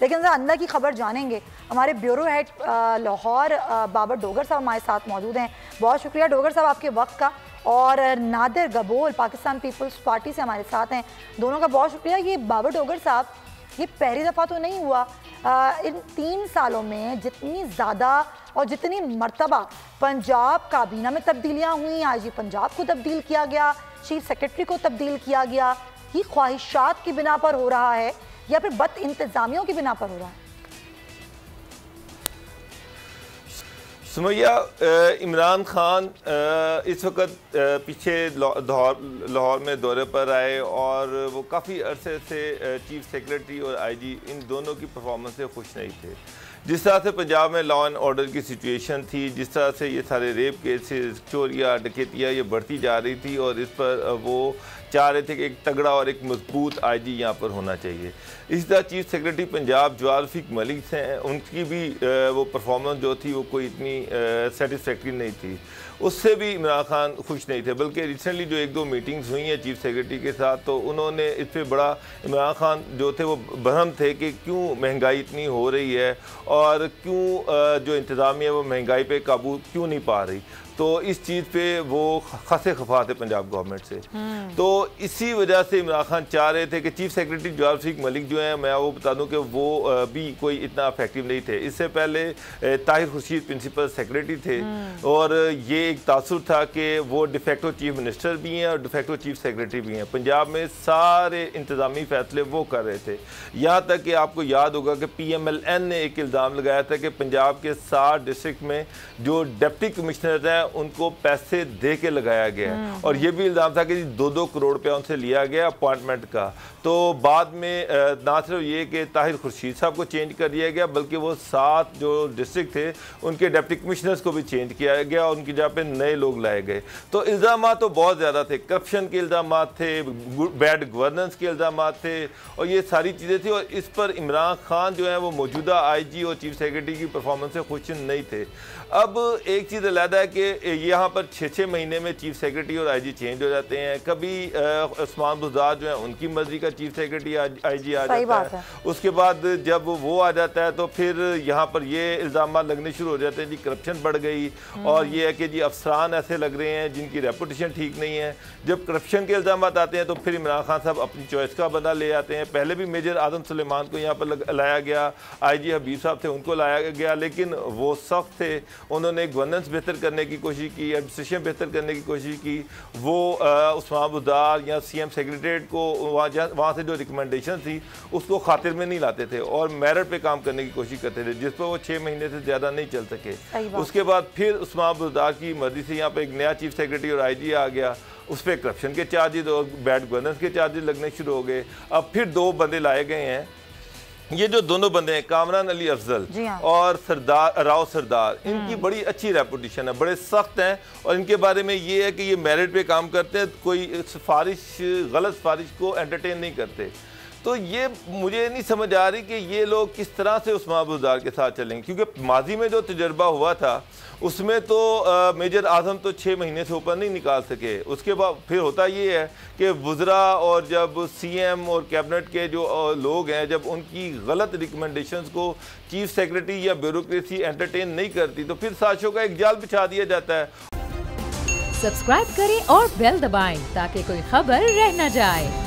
लेकिन ज़रा अंदर की खबर जानेंगे। हमारे ब्यूरो हेड लाहौर बाबर डोगर साहब हमारे साथ मौजूद हैं। बहुत शुक्रिया डोगर साहब आपके वक्त का। और नादिर गबोल पाकिस्तान पीपल्स पार्टी से हमारे साथ हैं, दोनों का बहुत शुक्रिया। ये बाबर डोगर साहब, ये पहली दफ़ा तो नहीं हुआ, इन 3 सालों में जितनी ज़्यादा और जितनी मर्तबा पंजाब काबीना में तब्दीलियाँ हुई, आईजी पंजाब को तब्दील किया गया, चीफ सेक्रेटरी को तब्दील किया गया, ये ख्वाहिशात की बिना पर हो रहा है या फिर बद इंतज़ामियों की बिना पर हो रहा है? सुमैया, इमरान खान इस वक्त पीछे लाहौर में दौरे पर आए और वो काफ़ी अरसे से चीफ सेक्रेटरी और आईजी इन दोनों की परफॉर्मेंस से खुश नहीं थे। जिस तरह से पंजाब में लॉ एंड ऑर्डर की सिचुएशन थी, जिस तरह से ये सारे रेप केसेस, चोरियाँ, डकैतियाँ ये बढ़ती जा रही थी और इस पर वो चाह रहे थे कि एक तगड़ा और एक मजबूत आईजी यहाँ पर होना चाहिए। इसी तरह चीफ सेक्रेटरी पंजाब जवाद रफीक मलिक हैं, उनकी भी वो परफॉर्मेंस जो थी वो कोई इतनी सेटिस्फैक्ट्री नहीं थी, उससे भी इमरान खान खुश नहीं थे। बल्कि रिसेंटली जो 1-2 मीटिंग्स हुई हैं चीफ सेक्रेटरी के साथ, तो उन्होंने इस पर बड़ा, इमरान खान जो थे वो बहम थे कि क्यों महंगाई इतनी हो रही है और क्यों जो इंतज़ामिया वो महंगाई पे काबू क्यों नहीं पा रही। तो इस चीज़ पे वो खासे खफा थे पंजाब गवर्नमेंट से। तो इसी वजह से इमरान खान चाह रहे थे कि चीफ सेक्रेटरी जवाद रफीक मलिक जो हैं, मैं वो बता दूं कि वो भी कोई इतना इफेक्टिव नहीं थे। इससे पहले ताहिर खुर्शीद प्रिंसिपल सेक्रेटरी थे और ये एक तासुर था कि वो डिफेक्टो चीफ मिनिस्टर भी हैं और डिफेक्टो चीफ सेक्रेटरी भी हैं। पंजाब में सारे इंतज़ामी फैसले वो कर रहे थे। यहाँ तक कि आपको याद होगा कि PMLN ने एक इल्ज़ाम लगाया था कि पंजाब के 60 डिस्ट्रिक्ट में जो डिप्टी कमिश्नर हैं उनको पैसे दे के लगाया गया और ये भी इल्ज़ाम था कि 2-2 करोड़ रुपया उनसे लिया गया अपॉइंटमेंट का। तो बाद में ना सिर्फ ये कि ताहिर खुर्शीद साहब को चेंज कर दिया गया, बल्कि वो 7 जो डिस्ट्रिक्ट थे उनके डिप्टी कमिश्नर्स को भी चेंज किया गया और उनकी जगह पे नए लोग लाए गए। तो इल्ज़ाम तो बहुत ज़्यादा थे, करप्शन के इल्ज़ाम थे, बैड गवर्नेंस के इल्ज़ाम थे और ये सारी चीज़ें थी। और इस पर इमरान खान जो है वो मौजूदा आईजी और चीफ सेक्रेटरी की परफॉर्मेंस से खुश नहीं थे। अब एक चीज़ अलहदा है कि यहाँ पर 6-6 महीने में चीफ सेक्रेटरी और आईजी चेंज हो जाते हैं। कभी उस्मान बुज़दार जो है उनकी मर्जी का चीफ सेक्रेटरी आईजी आ जाता है, उसके बाद जब वो आ जाता है तो फिर यहाँ पर ये इल्ज़ाम लगने शुरू हो जाते हैं जी करप्शन बढ़ गई और ये है कि जी अफसरान ऐसे लग रहे हैं जिनकी रेपुटेशन ठीक नहीं है। जब करप्शन के इल्ज़ाम आते हैं तो फिर इमरान खान साहब अपनी चॉइस का बंदा ले आते हैं। पहले भी मेजर आदम सुलेमान को यहाँ पर लाया गया, आईजी हबीब साहब थे उनको लाया गया, लेकिन वो सख्त थे, उन्होंने गवर्नेंस बेहतर करने की कोशिश की, एडमिनिस्ट्रेशन बेहतर करने की कोशिश की। वो उस्मान बुज़दार या CM सेक्रेटरीट को वहाँ से जो रिकमेंडेशन थी उसको खातिर में नहीं लाते थे और मेरिट पे काम करने की कोशिश करते थे, जिस पर वो 6 महीने से ज़्यादा नहीं चल सके। उसके बाद फिर उस्मान बुज़दार की मर्जी से यहाँ पर एक नया चीफ सेक्रेटरी और आईजी आ गया, उस पर करप्शन के चार्जेज और बैड गवर्नेंस के चार्जेज लगने शुरू हो गए। अब फिर 2 बंदे लाए गए हैं, ये जो दोनों बंदे हैं कामरान अली अफजल और राव सरदार, इनकी बड़ी अच्छी रेपुटेशन है, बड़े सख्त हैं और इनके बारे में ये है कि ये मेरिट पे काम करते हैं, कोई गलत सिफारिश को एंटरटेन नहीं करते। तो ये मुझे नहीं समझ आ रही कि ये लोग किस तरह से उस्मान बुज़दार के साथ चलेंगे, क्योंकि माजी में जो तजर्बा हुआ था उसमें तो मेजर आज़म तो 6 महीने से ऊपर नहीं निकाल सके। उसके बाद फिर होता ये है कि वज़रा और जब CM और कैबिनेट के जो लोग हैं, जब उनकी गलत रिकमेंडेशंस को चीफ सेक्रेटरी या ब्यूरोक्रेसी एंटरटेन नहीं करती तो फिर साजिशों का एक जाल बिछा दिया जाता है। सब्सक्राइब करें और बेल दबाएं ताकि कोई खबर रह न जाए।